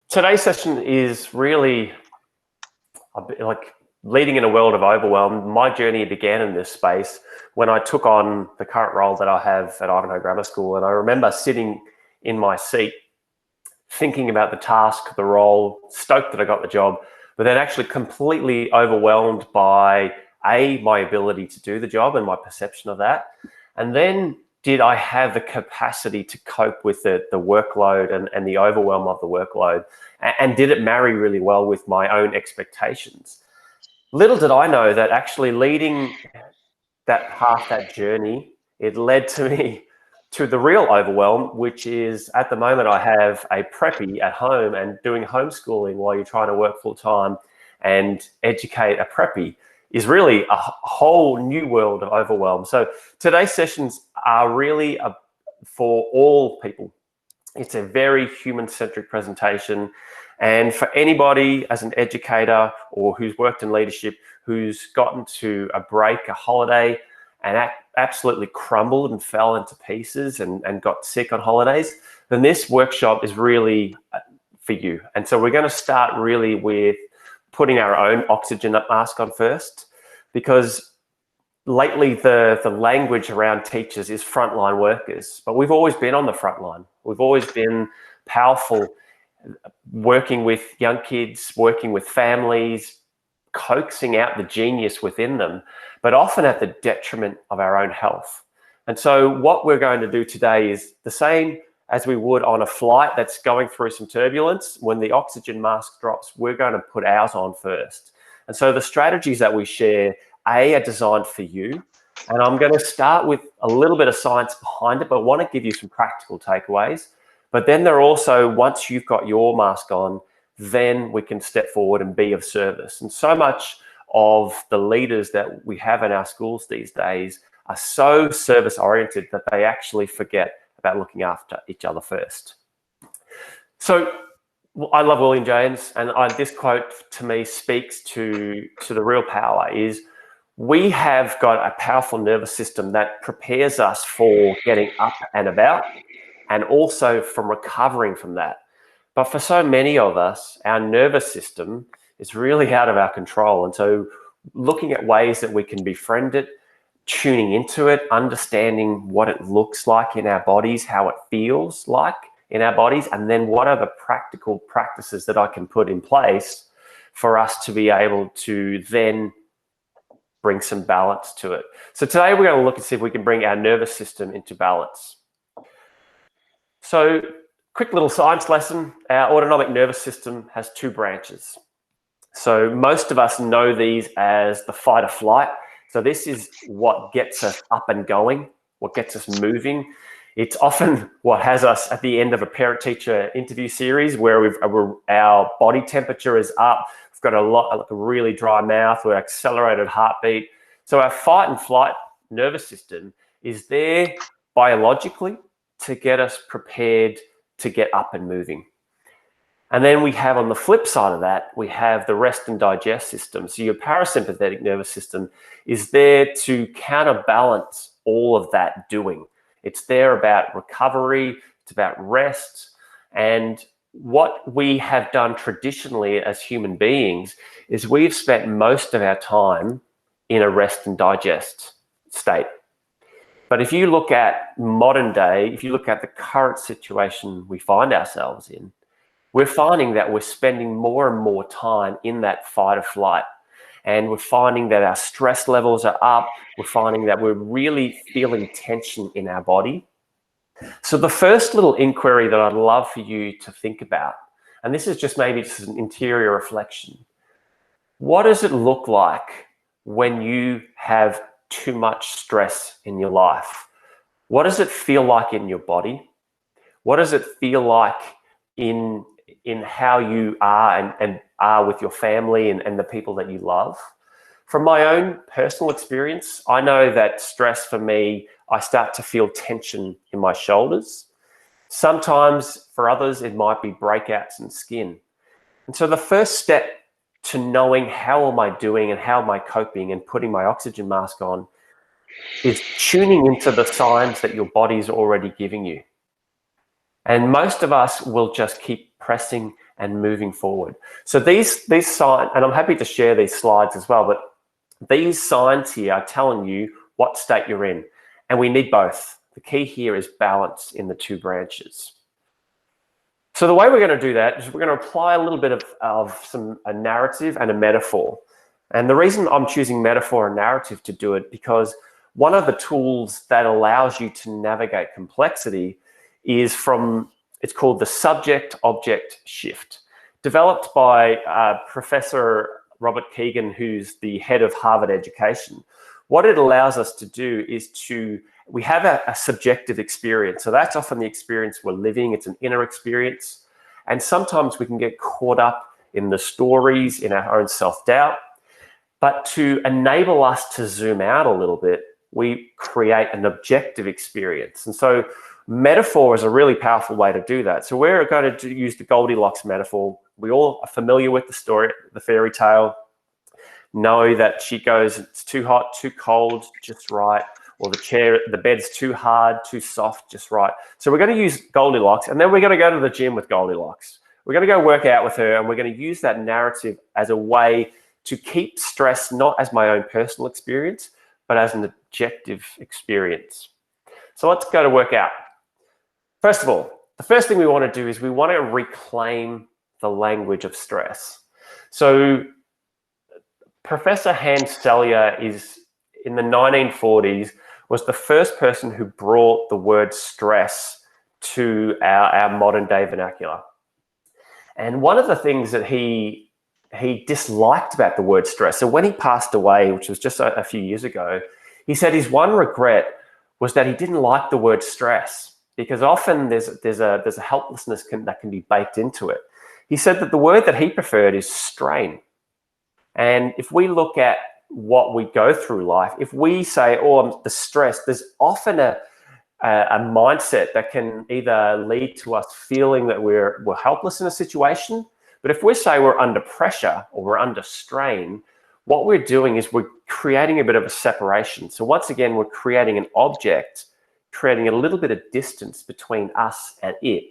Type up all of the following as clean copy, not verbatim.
Today's session is really a bit like leading in a world of overwhelm. My journey began in this space when I took on the current role that I have at Ivanhoe Grammar School. And I remember sitting in my seat, thinking about the task, the role, stoked that I got the job, but then actually completely overwhelmed by my ability to do the job and my perception of that. And then did I have the capacity to cope with the workload and the overwhelm of the workload? And did it marry really well with my own expectations? Little did I know that actually leading that path, that journey, it led to me to the real overwhelm, which is at the moment I have a preppy at home and doing homeschooling while you're trying to work full time and educate a preppy is really a whole new world of overwhelm. So today's sessions are really for all people. It's a very human-centric presentation. And for anybody as an educator or who's worked in leadership, who's gotten to a break, a holiday, and absolutely crumbled and fell into pieces and got sick on holidays, then this workshop is really for you. And so we're going to start really with putting our own oxygen mask on first, because lately the language around teachers is frontline workers, but we've always been on the front line. We've always been powerful, working with young kids, working with families, coaxing out the genius within them, but often at the detriment of our own health. And so what we're going to do today is the same as we would on a flight that's going through some turbulence. When the oxygen mask drops, we're going to put ours on first. And so the strategies that we share, are designed for you. And I'm going to start with a little bit of science behind it, but I want to give you some practical takeaways. But then there are also, once you've got your mask on, then we can step forward and be of service. And so much of the leaders that we have in our schools these days are so service oriented that they actually forget about looking after each other first. So I love William James, and this quote to me speaks to the real power is, we have got a powerful nervous system that prepares us for getting up and about and also from recovering from that. But for so many of us, our nervous system is really out of our control. And so looking at ways that we can befriend it, tuning into it, understanding what it looks like in our bodies, how it feels like in our bodies, and then what are the practical practices that I can put in place for us to be able to then bring some balance to it. So today we're going to look and see if we can bring our nervous system into balance. So quick little science lesson. Our autonomic nervous system has two branches. So most of us know these as the fight or flight. So this is what gets us up and going, what gets us moving. It's often what has us at the end of a parent-teacher interview series where our body temperature is up. We've got like a really dry mouth or accelerated heartbeat. So our fight and flight nervous system is there biologically to get us prepared to get up and moving. And then we have, on the flip side of that, we have the rest and digest system. So your parasympathetic nervous system is there to counterbalance all of that doing. It's there about recovery, it's about rest. And what we have done traditionally as human beings is we've spent most of our time in a rest and digest state. But if you look at modern day, if you look at the current situation we find ourselves in, we're finding that we're spending more and more time in that fight or flight. And we're finding that our stress levels are up. We're finding that we're really feeling tension in our body. So the first little inquiry that I'd love for you to think about, and this is just maybe just an interior reflection. What does it look like when you have too much stress in your life? What does it feel like in your body? What does it feel like in how you are and are with your family and the people that you love? From my own personal experience, I know that stress for me, I start to feel tension in my shoulders. Sometimes for others, it might be breakouts in skin. And so the first step to knowing how am I doing and how am I coping and putting my oxygen mask on is tuning into the signs that your body's already giving you. And most of us will just keep pressing and moving forward. So these signs, and I'm happy to share these slides as well, but these signs here are telling you what state you're in. And we need both. The key here is balance in the two branches. So the way we're going to do that is we're going to apply a little bit of a narrative and a metaphor. And the reason I'm choosing metaphor and narrative to do it, because one of the tools that allows you to navigate complexity is it's called the subject-object shift, developed by Professor Robert Keegan, who's the head of Harvard Education. What it allows us to do is we have a subjective experience. So that's often the experience we're living. It's an inner experience. And sometimes we can get caught up in the stories, in our own self-doubt. But to enable us to zoom out a little bit, we create an objective experience. And so metaphor is a really powerful way to do that. So we're going to use the Goldilocks metaphor. We all are familiar with the story, the fairy tale, know that she goes, it's too hot, too cold, just right, or the bed's too hard, too soft, just right. So we're going to use Goldilocks, and then we're going to go to the gym with Goldilocks. We're going to go work out with her, and we're going to use that narrative as a way to keep stress not as my own personal experience, but as an objective experience. So let's go to work out. First of all, the first thing we want to do is we want to reclaim the language of stress. So Professor Hans Selye in the 1940s, was the first person who brought the word stress to our modern day vernacular. And one of the things that he disliked about the word stress, so when he passed away, which was just a few years ago, he said his one regret was that he didn't like the word stress, because often there's a helplessness that can be baked into it. He said that the word that he preferred is strain. And if we look at what we go through life, if we say, oh, the stress, there's often a mindset that can either lead to us feeling that we're helpless in a situation. But if we say we're under pressure or we're under strain, what we're doing is we're creating a bit of a separation. So once again, we're creating an object, creating a little bit of distance between us and it,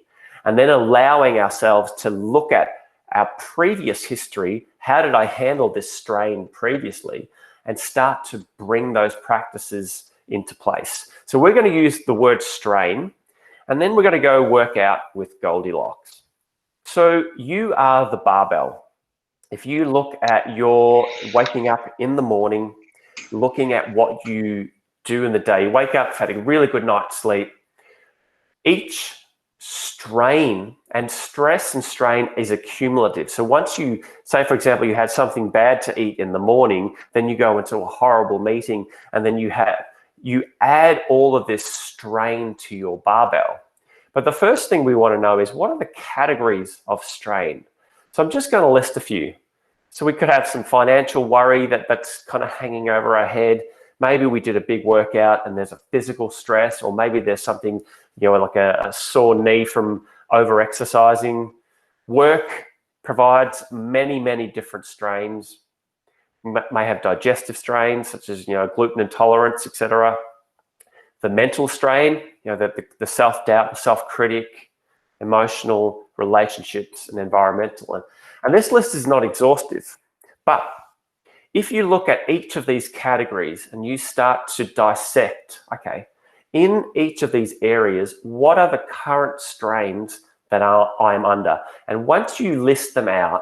and then allowing ourselves to look at our previous history. How did I handle this strain previously? And start to bring those practices into place. So we're going to use the word strain, and then we're going to go work out with Goldilocks. So you are the barbell. If you look at your waking up in the morning, looking at what you do in the day, you wake up, had a really good night's sleep. Each strain and stress and strain is accumulative. So once you say, for example, you had something bad to eat in the morning, then you go into a horrible meeting, and then you add all of this strain to your barbell. But the first thing we want to know is, what are the categories of strain? So I'm just going to list a few. So we could have some financial worry that's kind of hanging over our head. Maybe we did a big workout and there's a physical stress, or maybe there's something, like a sore knee from over-exercising. Work provides many, many different strains. May have digestive strains, such as, gluten intolerance, etc. The mental strain, the self-doubt, the self-critic, emotional, relationships, and environmental. And this list is not exhaustive, but if you look at each of these categories and you start to dissect, okay, in each of these areas, what are the current strains that I am under? And once you list them out,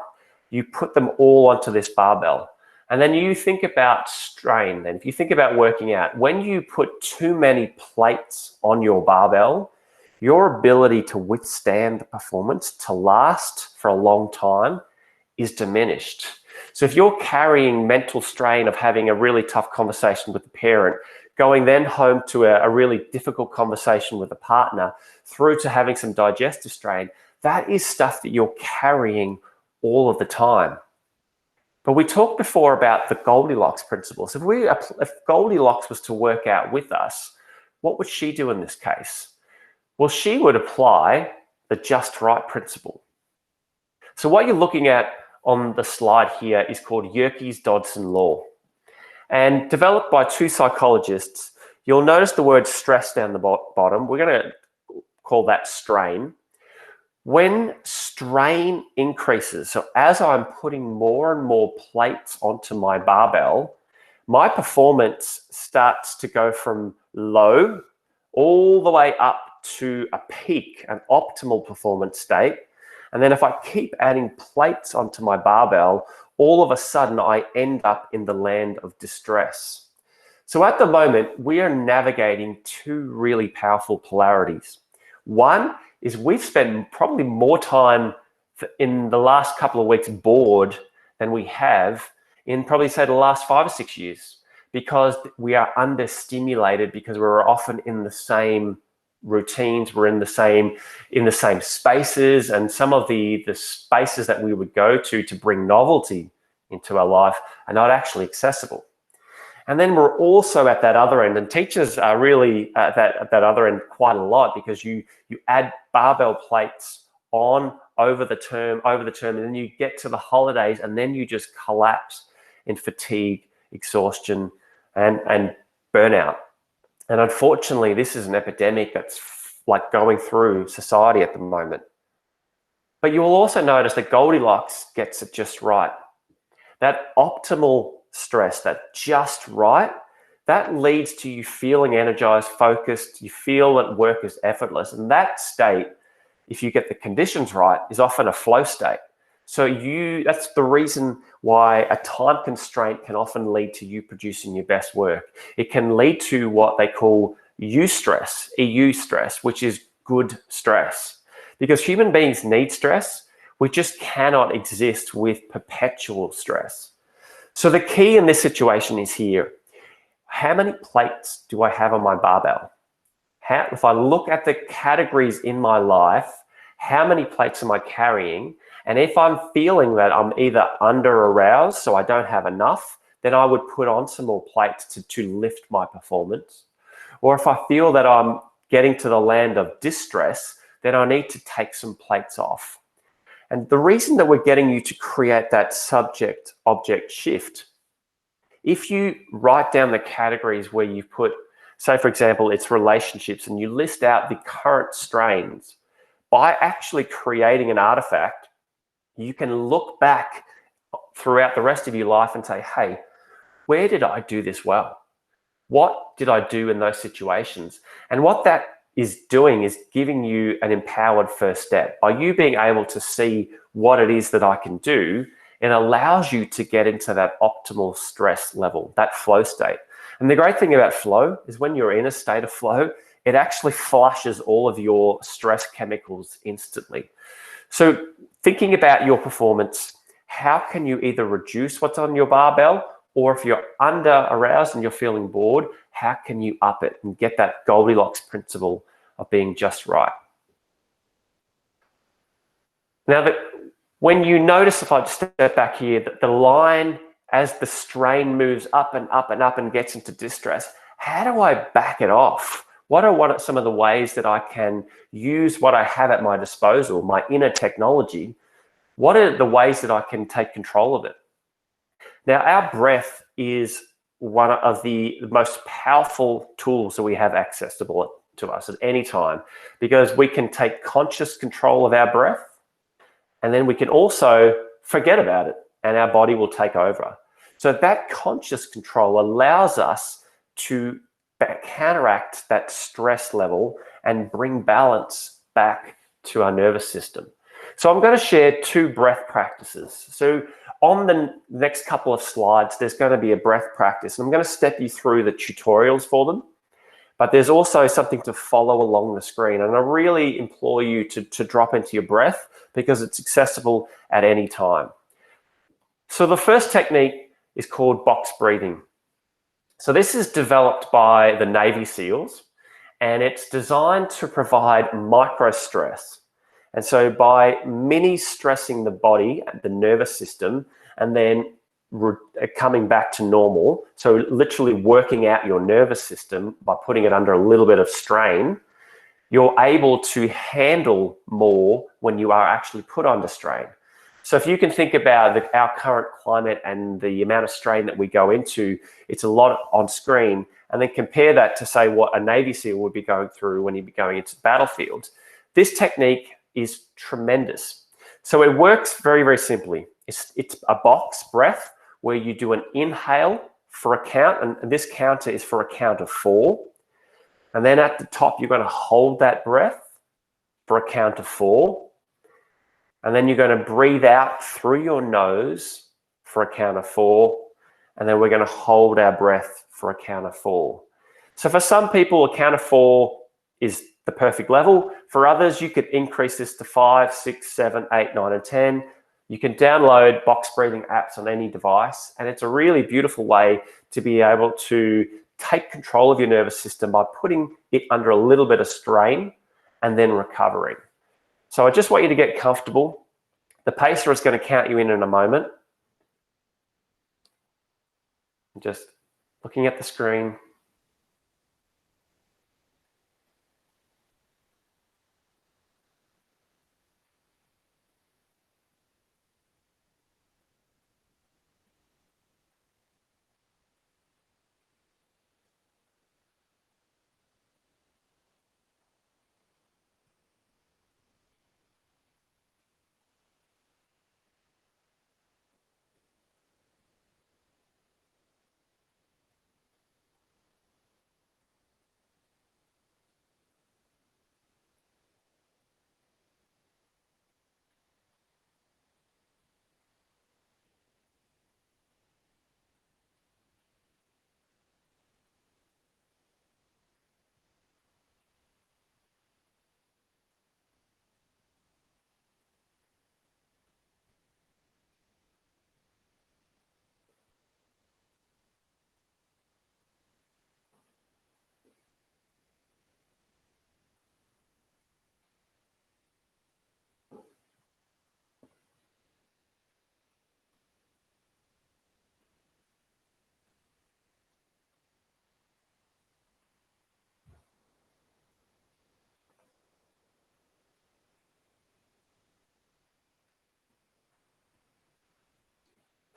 you put them all onto this barbell. And then you think about strain. Then if you think about working out, when you put too many plates on your barbell, your ability to withstand the performance, to last for a long time, is diminished. So if you're carrying mental strain of having a really tough conversation with the parent, going then home to a really difficult conversation with a partner, through to having some digestive strain, that is stuff that you're carrying all of the time. But we talked before about the Goldilocks principle. So if Goldilocks was to work out with us, what would she do in this case? Well, she would apply the just right principle. So what you're looking at on the slide here is called Yerkes-Dodson law. And developed by two psychologists, you'll notice the word stress down the bottom. We're going to call that strain. When strain increases, so as I'm putting more and more plates onto my barbell, my performance starts to go from low all the way up to a peak, an optimal performance state. And then if I keep adding plates onto my barbell, all of a sudden I end up in the land of distress. So at the moment, we are navigating two really powerful polarities. One is we've spent probably more time in the last couple of weeks bored than we have in probably, say, the last 5 or 6 years, because we are understimulated, because we're often in the same routines, we're in the same spaces, and some of the spaces that we would go to bring novelty into our life are not actually accessible. And then we're also at that other end, and teachers are really at that other end quite a lot, because you add barbell plates on over the term, and then you get to the holidays, and then you just collapse in fatigue, exhaustion, and burnout. And unfortunately, this is an epidemic that's like going through society at the moment. But you will also notice that Goldilocks gets it just right. That optimal stress, that just right, that leads to you feeling energized, focused. You feel that work is effortless. And that state, if you get the conditions right, is often a flow state. So that's the reason why a time constraint can often lead to you producing your best work. It can lead to what they call eustress, EU stress, which is good stress. Because human beings need stress. We just cannot exist with perpetual stress. So the key in this situation is here. How many plates do I have on my barbell? If I look at the categories in my life, how many plates am I carrying? And if I'm feeling that I'm either under aroused, so I don't have enough, then I would put on some more plates to lift my performance. Or if I feel that I'm getting to the land of distress, then I need to take some plates off. And the reason that we're getting you to create that subject-object shift, if you write down the categories where you put, say for example, it's relationships, and you list out the current strains, by actually creating an artifact, you can look back throughout the rest of your life and say, hey, where did I do this well? What did I do in those situations? And what that is doing is giving you an empowered first step. By you being able to see what it is that I can do, it allows you to get into that optimal stress level, that flow state. And the great thing about flow is when you're in a state of flow, it actually flushes all of your stress chemicals instantly. So thinking about your performance, how can you either reduce what's on your barbell, or if you're under aroused and you're feeling bored, how can you up it and get that Goldilocks principle of being just right? Now, when you notice, if I step back here, that the line as the strain moves up and up and up and gets into distress, how do I back it off? What are some of the ways that I can use what I have at my disposal, my inner technology? What are the ways that I can take control of it? Now, our breath is one of the most powerful tools that we have accessible to us at any time, because we can take conscious control of our breath, and then we can also forget about it, and our body will take over. So that conscious control allows us to counteract that stress level and bring balance back to our nervous system. So I'm going to share 2 breath practices. So on the next couple of slides, there's going to be a breath practice. And I'm going to step you through the tutorials for them. But there's also something to follow along the screen. And I really implore you to drop into your breath, because it's accessible at any time. So the first technique is called box breathing. So this is developed by the Navy SEALs, and it's designed to provide micro stress. And so by mini stressing the body, the nervous system, and then coming back to normal, so literally working out your nervous system by putting it under a little bit of strain, you're able to handle more when you are actually put under strain. So if you can think about our current climate and the amount of strain that we go into, it's a lot on screen, and then compare that to, say, what a Navy SEAL would be going through when he'd be going into the battlefield. This technique is tremendous. So it works very, very simply. It's a box breath where you do an inhale for a count, and this counter is for a count of 4. And then at the top, you're going to hold that breath for a count of 4. And then you're going to breathe out through your nose for a count of 4. And then we're going to hold our breath for a count of 4. So for some people, a count of 4 is the perfect level. For others, you could increase this to 5, 6, 7, 8, 9, and 10. You can download box breathing apps on any device, and it's a really beautiful way to be able to take control of your nervous system by putting it under a little bit of strain and then recovering. So I just want you to get comfortable. The pacer is going to count you in a moment. Just looking at the screen.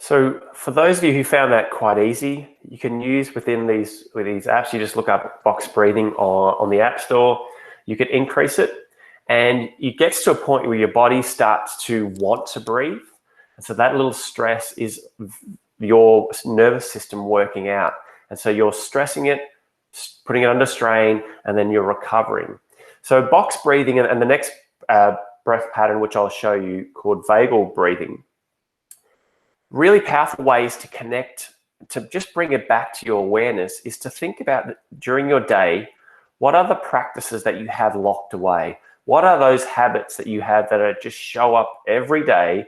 So for those of you who found that quite easy, you can use with these apps, you just look up box breathing on the App Store. You can increase it, and it gets to a point where your body starts to want to breathe. And so that little stress is your nervous system working out. And so you're stressing it, putting it under strain, and then you're recovering. So box breathing and the next breath pattern, which I'll show you, called vagal breathing. Really powerful ways to connect, to just bring it back to your awareness, is to think about during your day, what are the practices that you have locked away? What are those habits that you have that are just show up every day?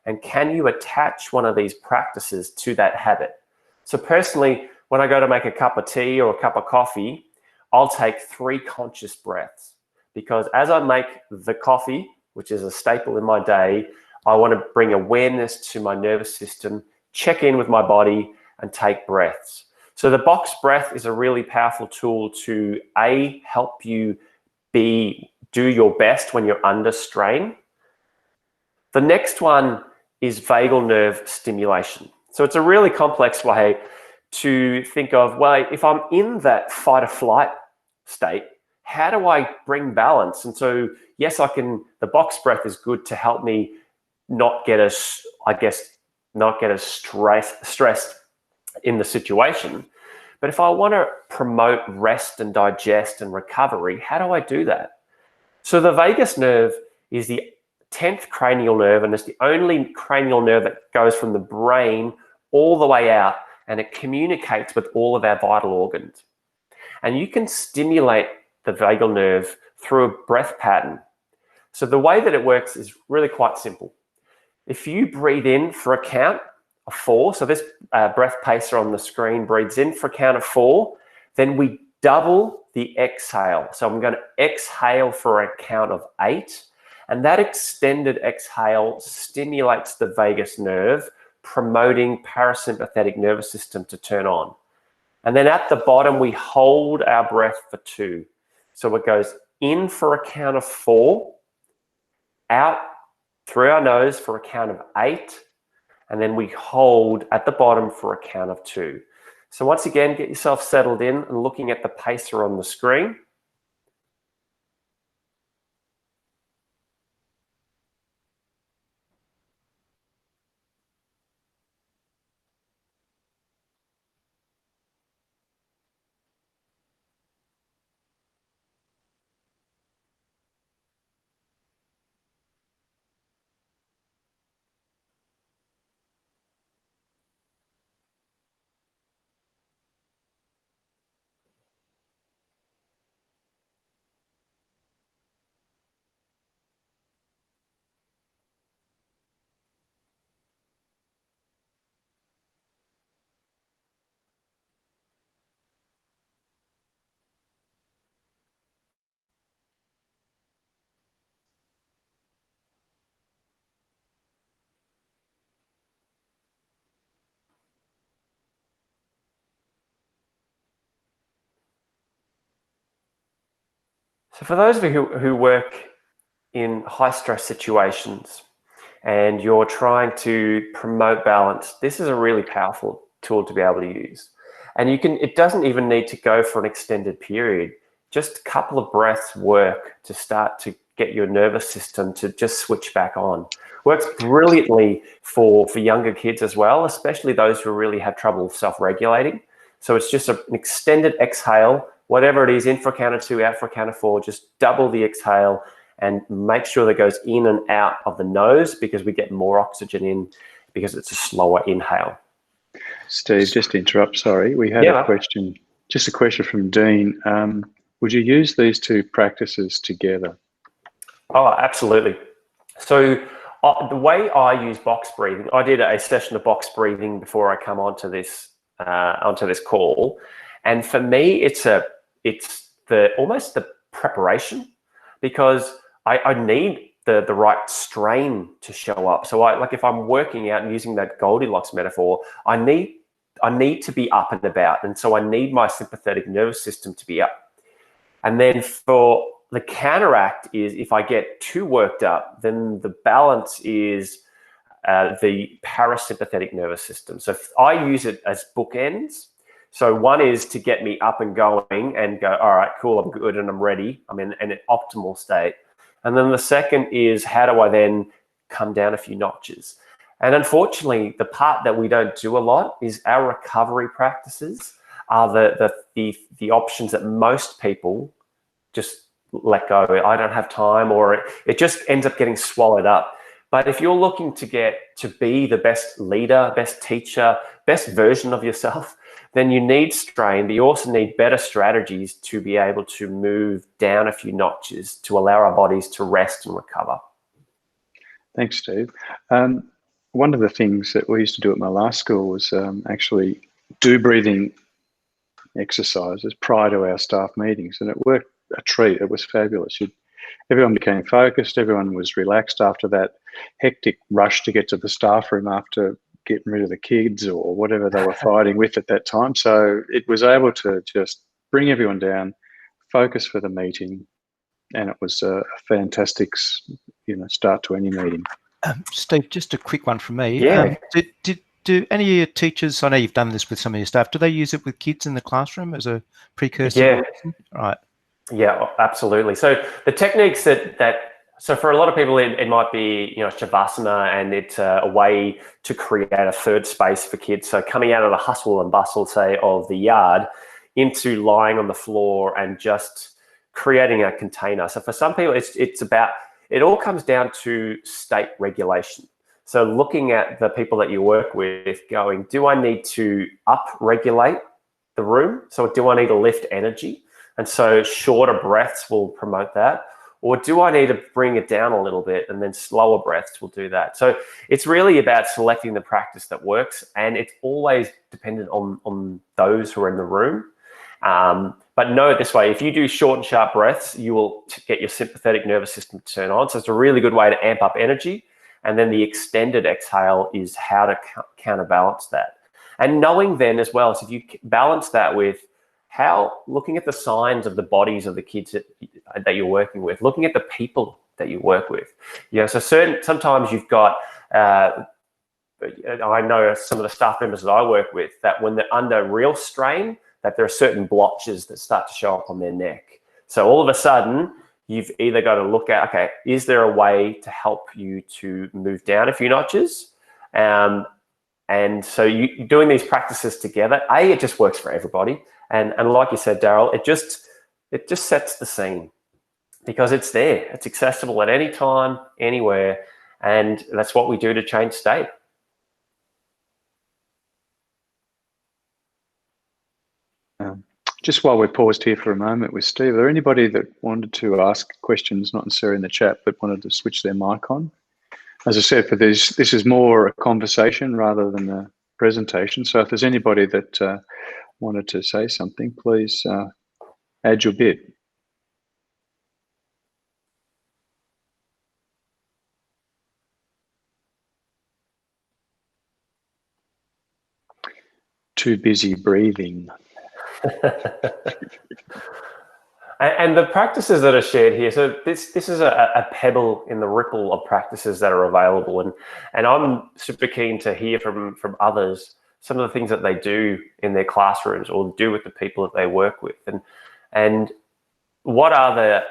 And can you attach one of these practices to that habit? So personally, when I go to make a cup of tea or a cup of coffee, I'll take 3 conscious breaths, because as I make the coffee, which is a staple in my day, I want to bring awareness to my nervous system, check in with my body, and take breaths. So the box breath is a really powerful tool to help you do your best when you're under strain. The next one is vagal nerve stimulation. So it's a really complex way to think of, well, if I'm in that fight or flight state, how do I bring balance? And so, yes, the box breath is good to help me not get as stressed in the situation. But if I want to promote rest and digest and recovery, how do I do that? So the vagus nerve is the 10th cranial nerve, and it's the only cranial nerve that goes from the brain all the way out, and it communicates with all of our vital organs. And you can stimulate the vagal nerve through a breath pattern. So the way that it works is really quite simple. If you breathe in for a count of 4, so this breath pacer on the screen breathes in for a count of 4, then we double the exhale. So I'm going to exhale for a count of 8, and that extended exhale stimulates the vagus nerve, promoting parasympathetic nervous system to turn on. And then at the bottom, we hold our breath for 2. So it goes in for a count of 4, out through our nose for a count of 8, and then we hold at the bottom for a count of 2. So once again, get yourself settled in and looking at the pacer on the screen. So for those of you who work in high stress situations and you're trying to promote balance, this is a really powerful tool to be able to use. And it doesn't even need to go for an extended period. Just a couple of breaths work to start to get your nervous system to just switch back on. Works brilliantly for younger kids as well, especially those who really have trouble self-regulating. So it's just an extended exhale, whatever it is, in for a count of 2, out for a count of 4, just double the exhale and make sure that goes in and out of the nose, because we get more oxygen in because it's a slower inhale. Steve, just to interrupt, sorry. We had a question, just a question from Dean. Would you use these two practices together? Oh, absolutely. So the way I use box breathing, I did a session of box breathing before I come onto this call, and for me, it's almost the preparation, because I need the right strain to show up. So like if I'm working out and using that Goldilocks metaphor, I need to be up and about, and so I need my sympathetic nervous system to be up. And then for the counteract is, if I get too worked up, then the balance is the parasympathetic nervous system. So I use it as bookends. So one is to get me up and going and go, all right, cool, I'm good and I'm ready. I'm in an optimal state. And then the second is, how do I then come down a few notches? And unfortunately, the part that we don't do a lot is our recovery practices are the options that most people just let go. I don't have time, or it just ends up getting swallowed up. But if you're looking to be the best leader, best teacher, best version of yourself, then you need strain, but you also need better strategies to be able to move down a few notches to allow our bodies to rest and recover. Thanks, Steve. One of the things that we used to do at my last school was actually do breathing exercises prior to our staff meetings, and it worked a treat. It was fabulous. Everyone became focused. Everyone was relaxed after that hectic rush to get to the staff room after getting rid of the kids or whatever they were fighting with at that time. So it was able to just bring everyone down, focus for the meeting, and it was a fantastic, start to any meeting. Steve, just a quick one from me. Yeah. Do any of your teachers, I know you've done this with some of your staff, do they use it with kids in the classroom as a precursor? Yeah. Right. Yeah, absolutely. So the techniques so for a lot of people, it might be, Shavasana, and it's a way to create a third space for kids. So coming out of the hustle and bustle, say, of the yard into lying on the floor and just creating a container. So for some people, it all comes down to state regulation. So looking at the people that you work with, going, do I need to up-regulate the room? So do I need to lift energy? And so shorter breaths will promote that. Or do I need to bring it down a little bit, and then slower breaths will do that? So it's really about selecting the practice that works, and it's always dependent on those who are in the room. But know it this way, if you do short and sharp breaths, you will get your sympathetic nervous system to turn on. So it's a really good way to amp up energy. And then the extended exhale is how to counterbalance that. And knowing then as well, so if you balance that with looking at the signs of the bodies of the kids that you're working with, looking at the people that you work with. So sometimes you've got, I know some of the staff members that I work with, that when they're under real strain, that there are certain blotches that start to show up on their neck. So all of a sudden, you've either got to look at, okay, is there a way to help you to move down a few notches? And so you doing these practices together, it just works for everybody. And like you said, Daryl, it just sets the scene, because it's there. It's accessible at any time, anywhere. And that's what we do to change state. Just while we're paused here for a moment with Steve, are there anybody that wanted to ask questions, not necessarily in the chat, but wanted to switch their mic on? As I said, for this is more a conversation rather than a presentation. So if there's anybody that wanted to say something, please add your bit. Too busy breathing. And the practices that are shared here, so this is a pebble in the ripple of practices that are available, and I'm super keen to hear from others some of the things that they do in their classrooms or do with the people that they work with, and what are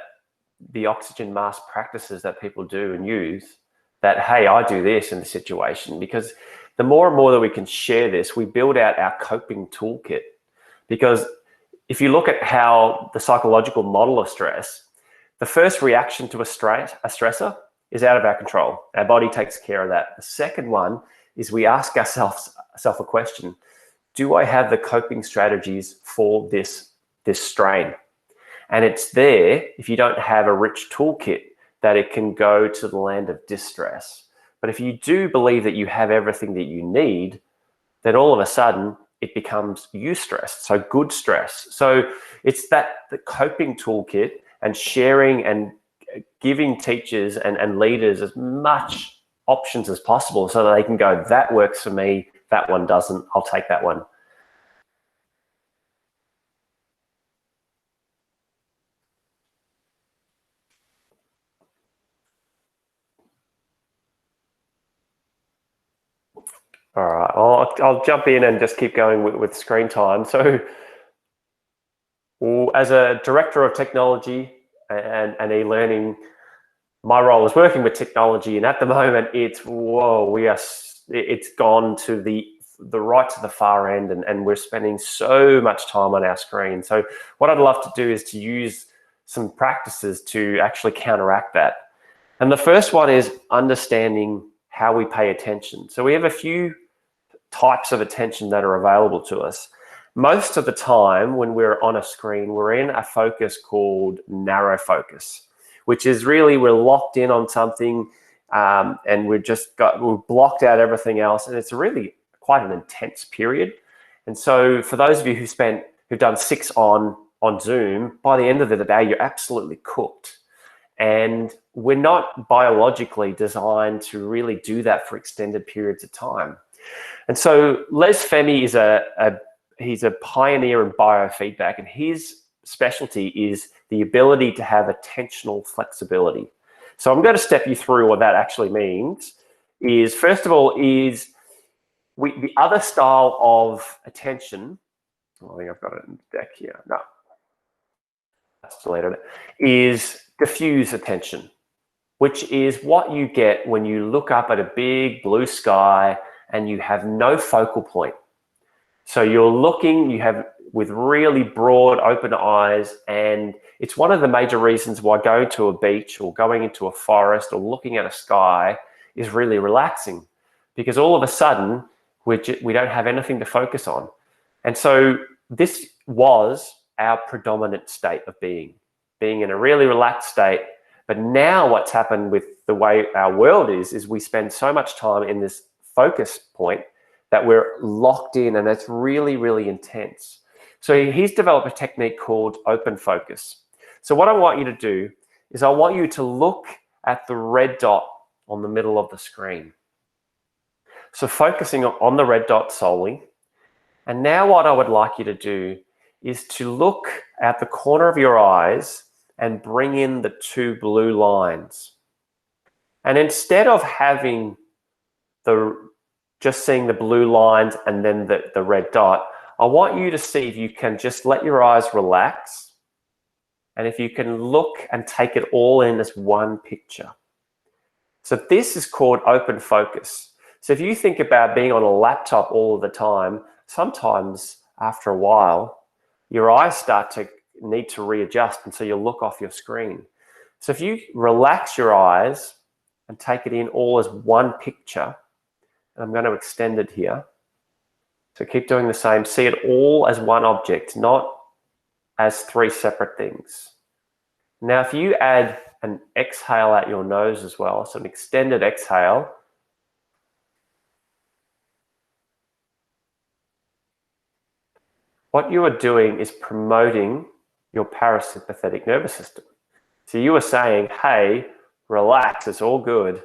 the oxygen mask practices that people do and use that, hey, I do this in the situation. Because the more and more that we can share this, we build out our coping toolkit. Because if you look at how the psychological model of stress, the first reaction to a stressor is out of our control. Our body takes care of that. The second one is we ask ourselves a question: do I have the coping strategies for this strain? And it's there, if you don't have a rich toolkit, that it can go to the land of distress. But if you do believe that you have everything that you need, then all of a sudden it becomes eustress, so good stress. So it's the coping toolkit and sharing and giving teachers and leaders as much options as possible so that they can go, that works for me, that one doesn't, I'll take that one. All right, I'll jump in and just keep going with screen time. So as a director of technology and e-learning, my role is working with technology, and at the moment it's gone to the right to the far end, and we're spending so much time on our screen. So what I'd love to do is to use some practices to actually counteract that. And the first one is understanding how we pay attention. So we have a few types of attention that are available to us. Most of the time when we're on a screen, we're in a focus called narrow focus, which is really we're locked in on something, and we've blocked out everything else, and it's really quite an intense period. And so for those of you who've done 6 on Zoom, by the end of the day, you're absolutely cooked. And we're not biologically designed to really do that for extended periods of time. And so Les Femi is he's a pioneer in biofeedback, and his specialty is the ability to have attentional flexibility. So I'm going to step you through what that actually means. Is first of all, the other style of attention, I think I've got it in the deck here. No, that's deleted it, is diffuse attention, which is what you get when you look up at a big blue sky and you have no focal point. So you're looking, with really broad, open eyes, and it's one of the major reasons why going to a beach or going into a forest or looking at a sky is really relaxing, because all of a sudden we don't have anything to focus on. And so this was our predominant state of being in a really relaxed state. But now what's happened with the way our world is we spend so much time in this focus point that we're locked in, and it's really, really intense. So he's developed a technique called open focus. So what I want you to do is I want you to look at the red dot on the middle of the screen. So focusing on the red dot solely. And now what I would like you to do is to look at the corner of your eyes and bring in the 2 blue lines. And instead of having just seeing the blue lines and then the red dot, I want you to see if you can just let your eyes relax, and if you can look and take it all in as one picture. So this is called open focus. So if you think about being on a laptop all of the time, sometimes after a while, your eyes start to need to readjust, and so you'll look off your screen. So if you relax your eyes and take it in all as one picture, and I'm going to extend it here. So keep doing the same. See it all as one object, not as 3 separate things. Now, if you add an exhale out your nose as well, so an extended exhale, what you are doing is promoting your parasympathetic nervous system. So you are saying, hey, relax, it's all good.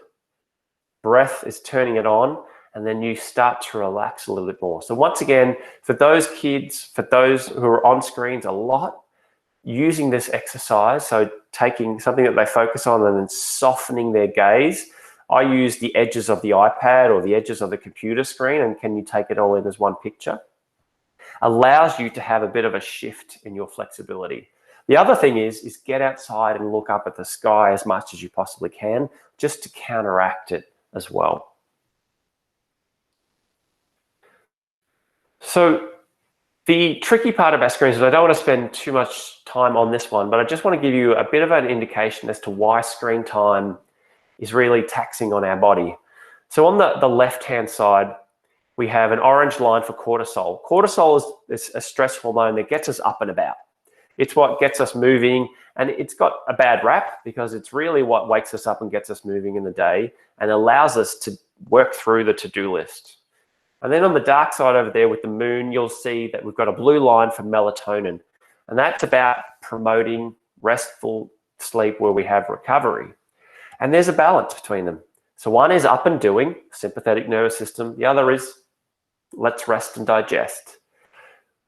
Breath is turning it on, and then you start to relax a little bit more. So once again, for those kids, for those who are on screens a lot, using this exercise, so taking something that they focus on and then softening their gaze. I use the edges of the iPad or the edges of the computer screen, and can you take it all in as one picture? Allows you to have a bit of a shift in your flexibility. The other thing is get outside and look up at the sky as much as you possibly can, just to counteract it as well. So the tricky part about screens is I don't want to spend too much time on this one, but I just want to give you a bit of an indication as to why screen time is really taxing on our body. So on the left-hand side, we have an orange line for cortisol. Cortisol is a stress hormone that gets us up and about. It's what gets us moving, and it's got a bad rap because it's really what wakes us up and gets us moving in the day and allows us to work through the to-do list. And then on the dark side over there with the moon, you'll see that we've got a blue line for melatonin, and that's about promoting restful sleep where we have recovery. And there's a balance between them. So one is up and doing, sympathetic nervous system. The other is let's rest and digest.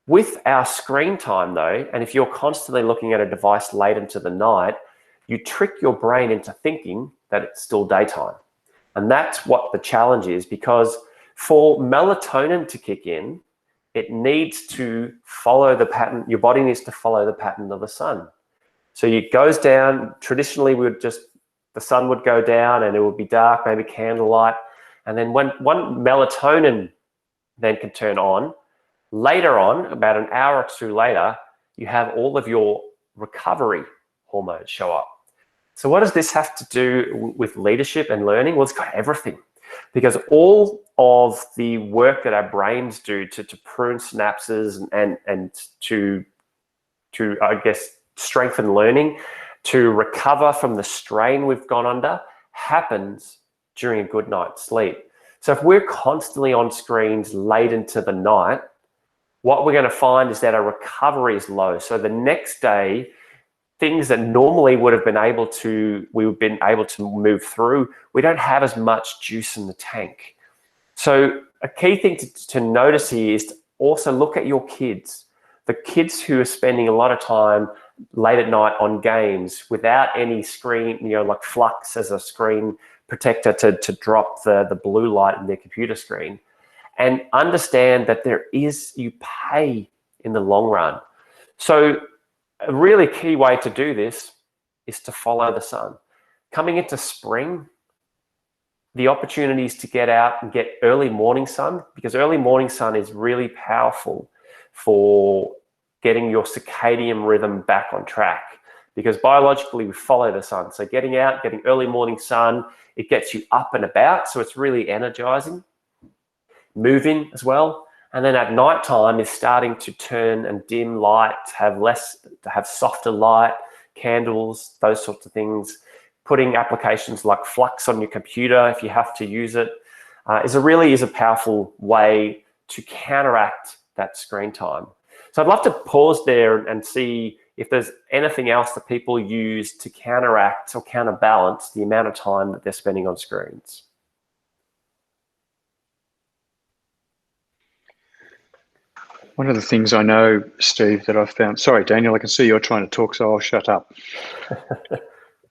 With our screen time though, and if you're constantly looking at a device late into the night, you trick your brain into thinking that it's still daytime. And that's what the challenge is, because for melatonin to kick in, it needs to follow the pattern. Your body needs to follow the pattern of the sun. So it goes down. Traditionally, the sun would go down and it would be dark, maybe candlelight. And then when melatonin then can turn on, later on, about an hour or two later, you have all of your recovery hormones show up. So what does this have to do with leadership and learning? Well, it's got everything, because all of the work that our brains do to prune synapses and to I guess strengthen learning, to recover from the strain we've gone under, happens during a good night's sleep. So if we're constantly on screens late into the night, what we're going to find is that our recovery is low. So the next day, things that normally we've been able to move through, we don't have as much juice in the tank. So a key thing to notice here is to also look at your kids. The kids who are spending a lot of time late at night on games without any screen, like Flux as a screen protector to drop the blue light in their computer screen, and understand that you pay in the long run. So a really key way to do this is to follow the sun. Coming into spring, the opportunities to get out and get early morning sun, because early morning sun is really powerful for getting your circadian rhythm back on track, because biologically we follow the sun. So getting out, getting early morning sun, it gets you up and about, so it's really energizing. Moving as well. And then at nighttime is starting to turn and dim light, to have softer light, candles, those sorts of things. Putting applications like Flux on your computer, if you have to use it, is a powerful way to counteract that screen time. So I'd love to pause there and see if there's anything else that people use to counteract or counterbalance the amount of time that they're spending on screens. One of the things I know, Steve, that I've found, sorry, Daniel, I can see you're trying to talk, so I'll shut up.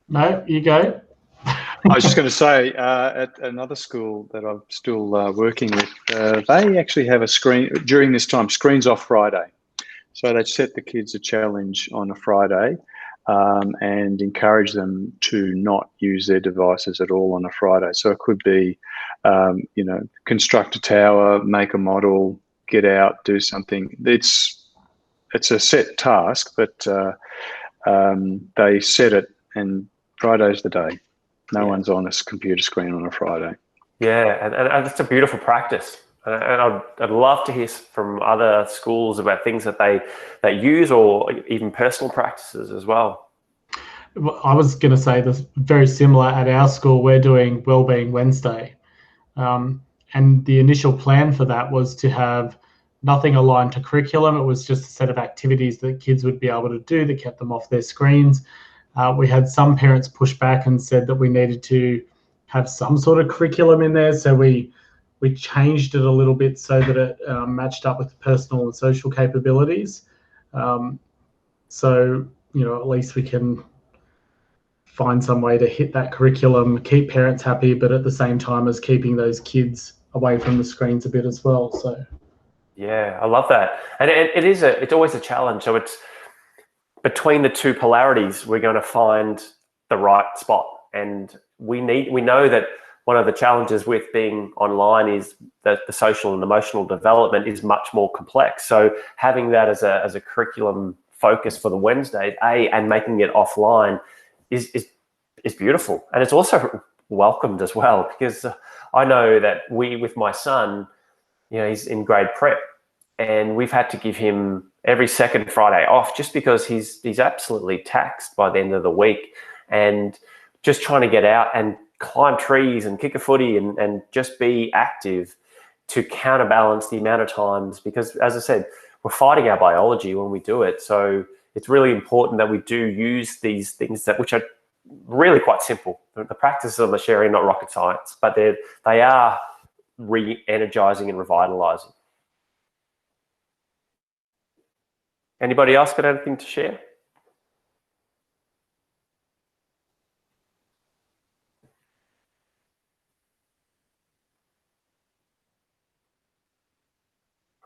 No, you go. I was just going to say, at another school that I'm still working with, they actually have a screen, during this time, screens off Friday. So they set the kids a challenge on a Friday and encourage them to not use their devices at all on a Friday. So it could be, construct a tower, make a model, get out, do something. It's a set task, but they set it, and Friday's the day. No one's on a computer screen on a Friday. Yeah, and it's a beautiful practice. And I'd love to hear from other schools about things that they use, or even personal practices as well. I was going to say this very similar at our school. We're doing Wellbeing Wednesday. And the initial plan for that was to have nothing aligned to curriculum. It was just a set of activities that kids would be able to do that kept them off their screens. We had some parents push back and said that we needed to have some sort of curriculum in there. So we changed it a little bit so that it matched up with the personal and social capabilities. So, at least we can find some way to hit that curriculum, keep parents happy, but at the same time as keeping those kids away from the screens a bit as well. So yeah, I love that. And it's always a challenge. So it's between the two polarities, we're going to find the right spot. And we know that one of the challenges with being online is that the social and emotional development is much more complex. So having that as a curriculum focus for the Wednesdays, and making it offline is beautiful. And it's also welcomed as well, because I know that with my son, he's in grade prep, and we've had to give him every second Friday off just because he's absolutely taxed by the end of the week, and just trying to get out and climb trees and kick a footy and just be active to counterbalance the amount of times, because as I said, we're fighting our biology when we do it. So it's really important that we do use these things which are really quite simple. The practices I'm sharing are not rocket science, but they are re-energizing and revitalizing. Anybody else got anything to share?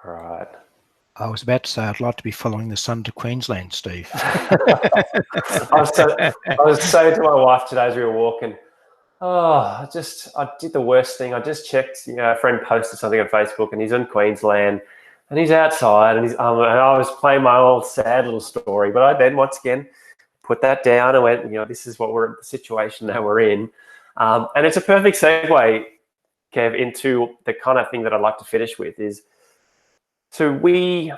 All right. I was about to say I'd like to be following the sun to Queensland, Steve. I was saying to my wife today as we were walking, I did the worst thing. I just checked, a friend posted something on Facebook, and he's in Queensland and he's outside, and and I was playing my old sad little story, but I then once again put that down and went, this is the situation that we're in. And it's a perfect segue, Kev, into the kind of thing that I'd like to finish with is, so we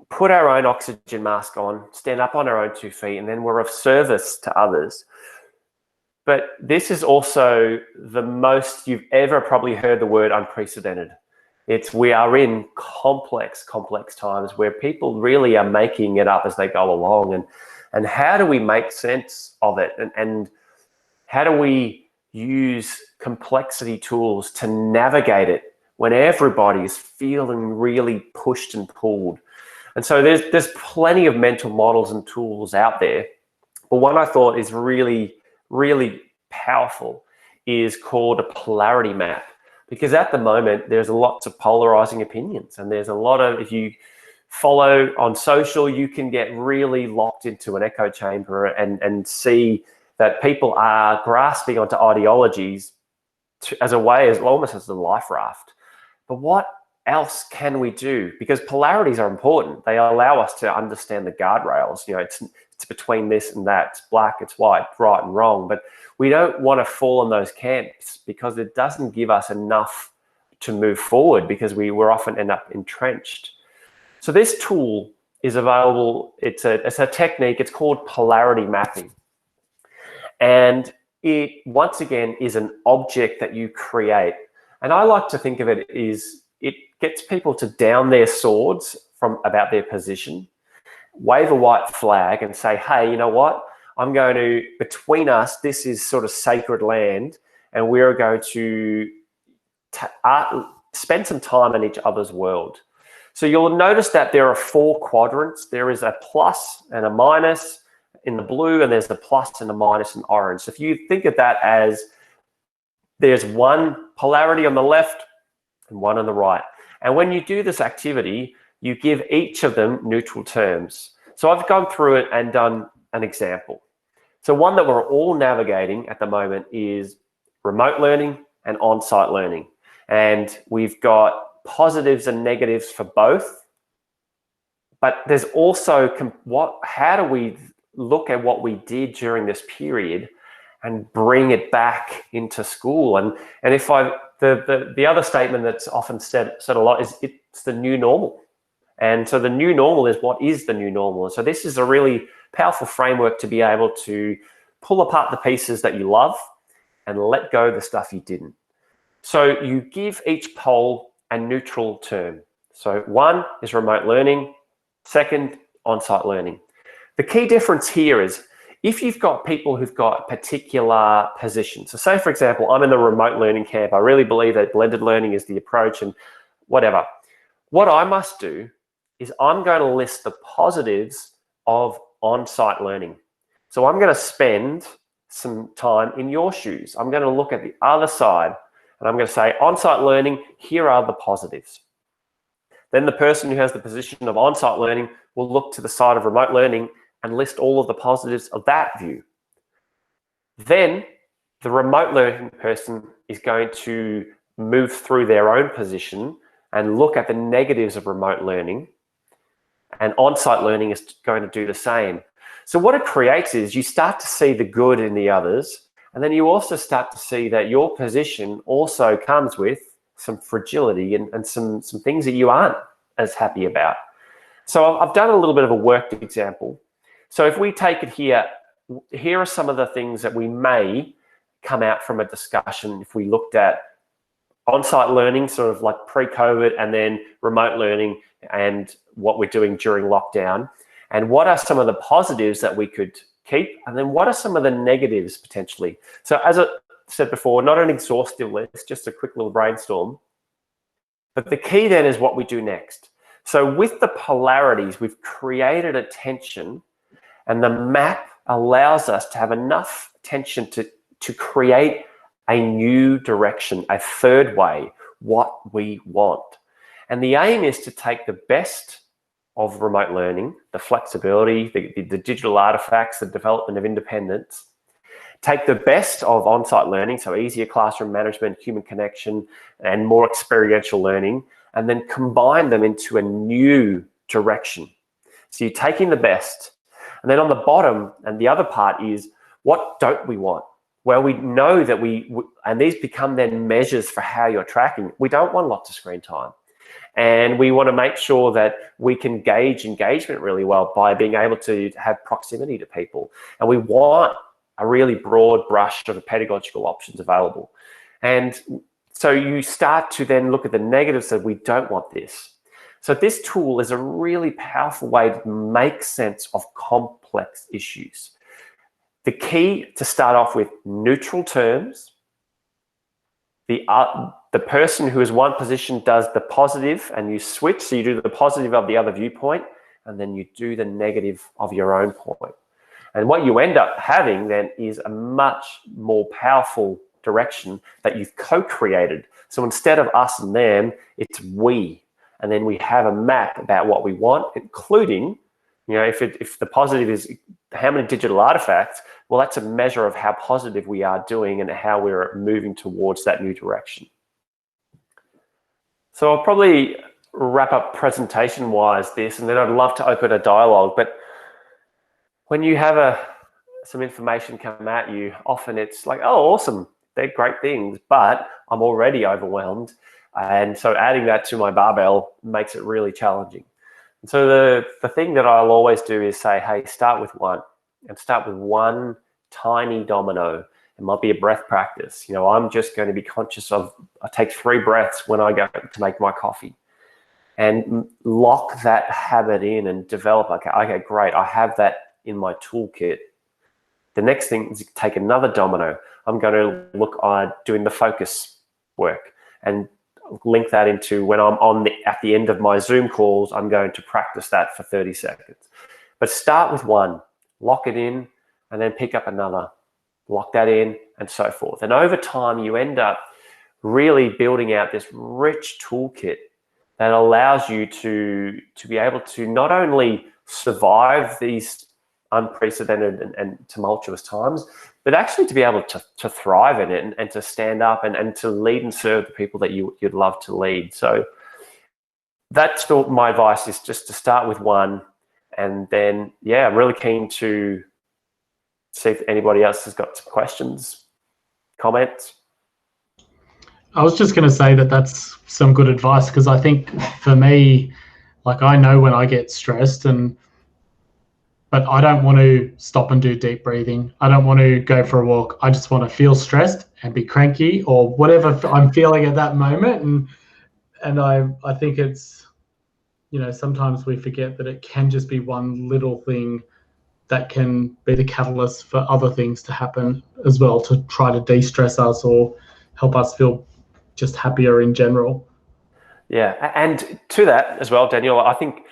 put our own oxygen mask on, stand up on our own 2 feet, and then we're of service to others. But this is also the most you've ever probably heard the word unprecedented. We are in complex times where people really are making it up as they go along. And how do we make sense of it? And how do we use complexity tools to navigate it when everybody is feeling really pushed and pulled? And so there's plenty of mental models and tools out there. But one I thought is really, really powerful is called a polarity map. Because at the moment, there's lots of polarizing opinions. And there's a lot of, if you follow on social, you can get really locked into an echo chamber and see that people are grasping onto ideologies as a way, almost as a life raft. But what else can we do? Because polarities are important. They allow us to understand the guardrails. It's between this and that. It's black, it's white, right and wrong. But we don't want to fall in those camps because it doesn't give us enough to move forward, because we're often end up entrenched. So this tool is available. It's a technique. It's called polarity mapping. And it, once again, is an object that you create. And I like to think of it as it gets people to down their swords from about their position, wave a white flag and say, hey, you know what? I'm going to, between us, this is sort of sacred land, and we're going to spend some time in each other's world. So you'll notice that there are 4 quadrants. There is a plus and a minus in the blue, and there's the plus and the minus in orange. So if you think of that as there's one polarity on the left and one on the right. And when you do this activity, you give each of them neutral terms. So I've gone through it and done an example. So one that we're all navigating at the moment is remote learning and on-site learning. And we've got positives and negatives for both. But there's also how do we look at what we did during this period and bring it back into school? And if the other statement that's often said a lot is it's the new normal. And so the new normal is what is the new normal. And so this is a really powerful framework to be able to pull apart the pieces that you love and let go of the stuff you didn't. So you give each pole a neutral term. So 1 is remote learning, 2nd, on-site learning. The key difference here is if you've got people who've got particular positions. So say, for example, I'm in the remote learning camp. I really believe that blended learning is the approach and whatever. What I must do is I'm going to list the positives of on-site learning. So I'm going to spend some time in your shoes. I'm going to look at the other side and I'm going to say, on-site learning, here are the positives. Then the person who has the position of on-site learning will look to the side of remote learning and list all of the positives of that view. Then the remote learning person is going to move through their own position and look at the negatives of remote learning, and on-site learning is going to do the same. So what it creates is you start to see the good in the others, and then you also start to see that your position also comes with some fragility and some things that you aren't as happy about. So I've done a little bit of a worked example. So if we take it here, here are some of the things that we may come out from a discussion if we looked at on-site learning, sort of like pre-COVID, and then remote learning and what we're doing during lockdown. And what are some of the positives that we could keep? And then what are some of the negatives potentially? So as I said before, not an exhaustive list, just a quick little brainstorm. But the key then is what we do next. So with the polarities, we've created a tension, and the map allows us to have enough tension to create a new direction, a third way, what we want. And the aim is to take the best of remote learning, the flexibility, the digital artifacts, the development of independence, take the best of on-site learning, so easier classroom management, human connection, and more experiential learning, and then combine them into a new direction. So you're taking the best, and then on the bottom, and the other part is, what don't we want? Well, we know that and these become then measures for how you're tracking. We don't want lots of screen time. And we want to make sure that we can gauge engagement really well by being able to have proximity to people. And we want a really broad brush of pedagogical options available. And so you start to then look at the negatives that we don't want this. So this tool is a really powerful way to make sense of complex issues. The key to start off with neutral terms. The person who is one position does the positive and you switch. So you do the positive of the other viewpoint and then you do the negative of your own point. And what you end up having then is a much more powerful direction that you've co-created. So instead of us and them, it's we. And then we have a map about what we want, including, you know, if the positive is how many digital artifacts, well, that's a measure of how positive we are doing and how we're moving towards that new direction. So I'll probably wrap up presentation-wise this, and then I'd love to open a dialogue. But when you have some information come at you, often it's like, oh, awesome, they're great things, but I'm already overwhelmed. And so adding that to my barbell makes it really challenging. And so the thing that I'll always do is say, hey, start with one, and start with one tiny domino. It might be a breath practice. You know, I'm just going to be conscious of, I take 3 breaths when I go to make my coffee, and lock that habit in and develop, okay, great, I have that in my toolkit. The next thing is take another domino. I'm going to look on doing the focus work and link that into when I'm at the end of my Zoom calls, I'm going to practice that for 30 seconds. But start with one, lock it in, and then pick up another, lock that in, and so forth. And over time, you end up really building out this rich toolkit that allows you to be able to not only survive these unprecedented and tumultuous times, but actually to be able to thrive in it and to stand up and to lead and serve the people that you'd love to lead. So that's my advice, is just to start with one, and then, yeah, I'm really keen to see if anybody else has got some questions, comments. I was just going to say that that's some good advice, because I think for me, like, I know when I get stressed, but I don't want to stop and do deep breathing. I don't want to go for a walk. I just want to feel stressed and be cranky or whatever I'm feeling at that moment. And I think it's, you know, sometimes we forget that it can just be one little thing that can be the catalyst for other things to happen as well, to try to de-stress us or help us feel just happier in general. Yeah, and to that as well, Daniel, I think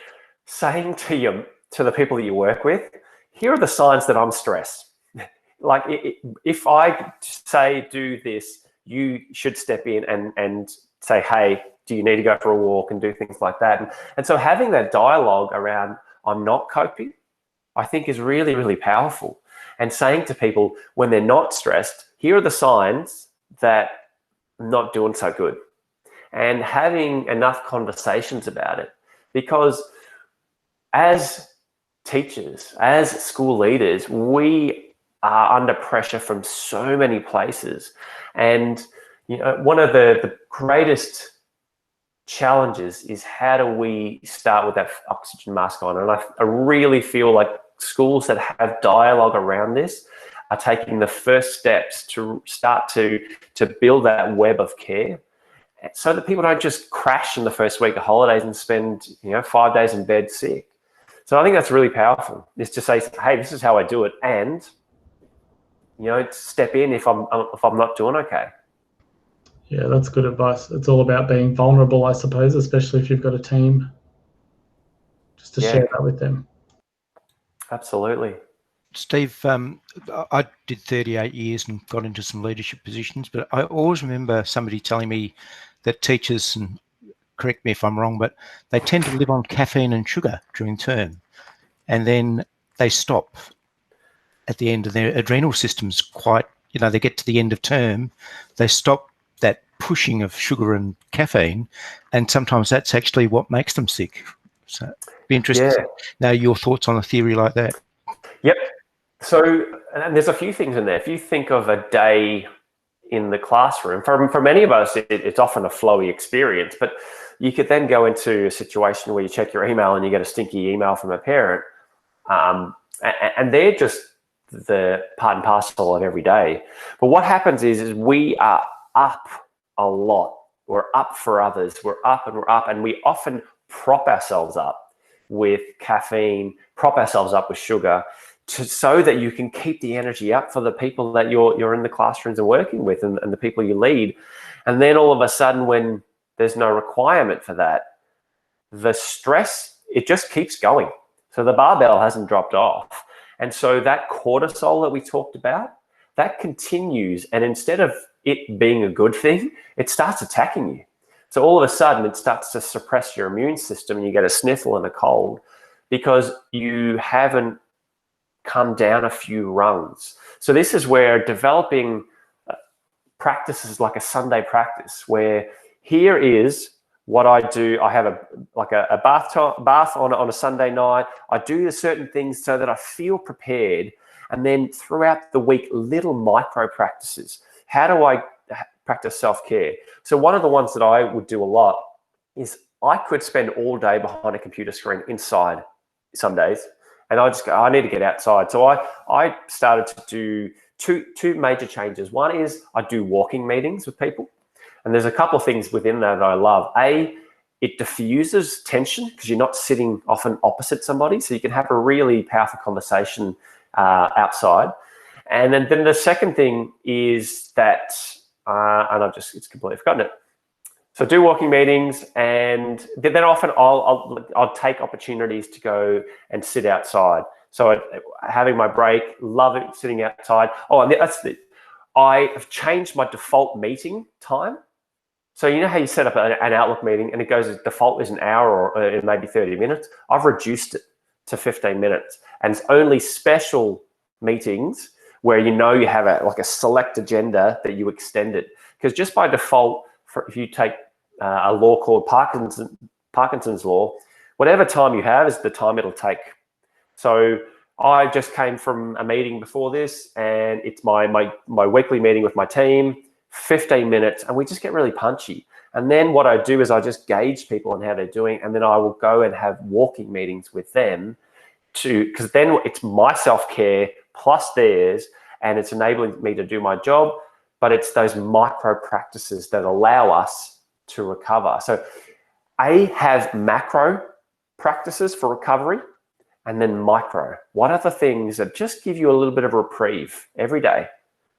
saying to the people that you work with, here are the signs that I'm stressed. Like if I say do this, you should step in and say, hey, do you need to go for a walk, and do things like that. And so having that dialogue around I'm not coping, I think is really, really powerful. And saying to people when they're not stressed, here are the signs that I'm not doing so good. And having enough conversations about it. Because as teachers, as school leaders, we are under pressure from so many places. And one of the greatest challenges is how do we start with that oxygen mask on? And I really feel like schools that have dialogue around this are taking the first steps to start to build that web of care, so that people don't just crash in the first week of holidays and spend 5 days in bed sick. So I think that's really powerful, is to say, hey, this is how I do it, and step in if I'm not doing okay. Yeah, that's good advice. It's all about being vulnerable, I suppose, especially if you've got a team, just to share that with them. Absolutely. Steve, I did 38 years and got into some leadership positions, but I always remember somebody telling me that teachers, and correct me if I'm wrong, but they tend to live on caffeine and sugar during term, and then they stop at the end of their adrenal systems. Quite, they get to the end of term, they stop that pushing of sugar and caffeine, and sometimes that's actually what makes them sick. So be interested to know your thoughts on a theory like that. Yep. So, and there's a few things in there. If you think of a day in the classroom, for many of us, it's often a flowy experience, but you could then go into a situation where you check your email and you get a stinky email from a parent, and they're just the part and parcel of every day. But what happens is we are up a lot. We're up for others. We're up, and we often prop ourselves up with caffeine, prop ourselves up with sugar, so that you can keep the energy up for the people that you're in the classrooms and working with, and the people you lead. And then all of a sudden, when there's no requirement for that, the stress, it just keeps going. So the barbell hasn't dropped off. And so that cortisol that we talked about, that continues. And instead of it being a good thing, it starts attacking you. So all of a sudden, it starts to suppress your immune system, and you get a sniffle and a cold because you haven't come down a few rungs. So this is where developing practices like a Sunday practice, where here is what I do. I have a bath on a Sunday night. I do certain things so that I feel prepared. And then throughout the week, little micro practices. How do I practice self-care? So one of the ones that I would do a lot is I could spend all day behind a computer screen inside some days. And I just go, I need to get outside. So I started to do two major changes. One is I do walking meetings with people. And there's a couple of things within that I love. It diffuses tension because you're not sitting often opposite somebody. So you can have a really powerful conversation outside. And then the second thing is that, and it's completely forgotten it. So do walking meetings, and then often I'll take opportunities to go and sit outside. So having my break, love it, sitting outside. Oh, and I have changed my default meeting time. So you know how you set up an Outlook meeting and it goes, default is an hour or maybe 30 minutes. I've reduced it to 15 minutes, and it's only special meetings where you have a select agenda that you extend it. Because just by default, if you take a law called Parkinson's law, whatever time you have is the time it'll take. So I just came from a meeting before this, and it's my weekly meeting with my team, 15 minutes, and we just get really punchy. And then what I do is I just gauge people on how they're doing, and then I will go and have walking meetings with them because then it's my self-care plus theirs, and it's enabling me to do my job, but it's those micro practices that allow us to recover. So have macro practices for recovery, and then micro. What are the things that just give you a little bit of a reprieve every day?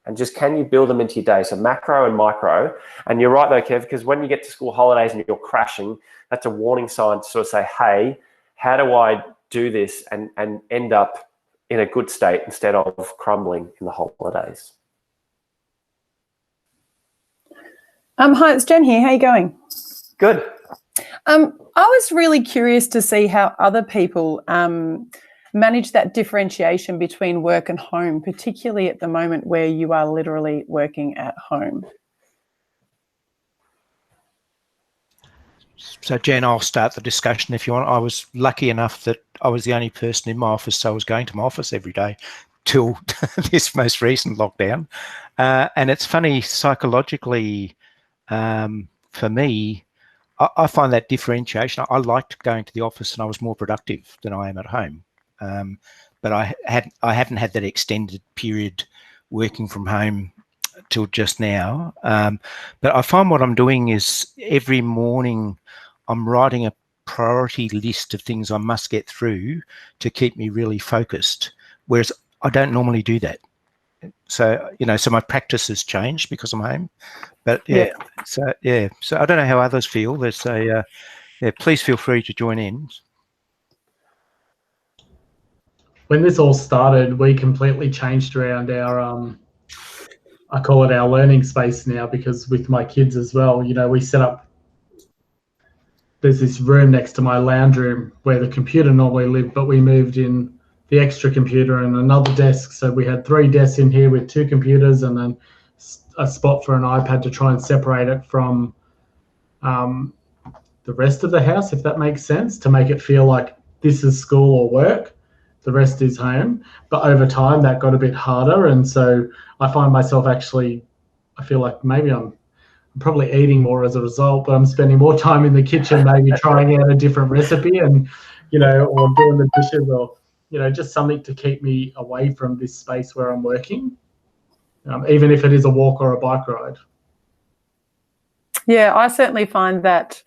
And just can you build them into your day? So macro and micro. And you're right though, Kev, because when you get to school holidays and you're crashing, that's a warning sign to sort of say, hey, how do I do this and end up in a good state instead of crumbling in the holidays. Hi, it's Jen here. How you going? Good. I was really curious to see how other people manage that differentiation between work and home, particularly at the moment where you are literally working at home. So, Jen, I'll start the discussion if you want. I was lucky enough that I was the only person in my office, so I was going to my office every day till this most recent lockdown. And it's funny, psychologically, for me, I find that differentiation. I liked going to the office and I was more productive than I am at home. But I haven't had that extended period working from home till just now. But I find what I'm doing is every morning I'm writing a priority list of things I must get through to keep me really focused, whereas I don't normally do that. So, so my practice has changed because I'm home. But so I don't know how others feel. Please feel free to join in. When this all started, we completely changed around our I call it our learning space now, because with my kids as well, we set up, there's this room next to my lounge room where the computer normally lived, but we moved in the extra computer and another desk. So we had 3 desks in here with 2 computers and then a spot for an iPad to try and separate it from the rest of the house, if that makes sense, to make it feel like this is school or work, the rest is home. But over time that got a bit harder, and so I find myself actually, I feel like maybe I'm probably eating more as a result, but I'm spending more time in the kitchen, maybe trying out a different recipe and, or doing the dishes, or, just something to keep me away from this space where I'm working, even if it is a walk or a bike ride. Yeah, I certainly find that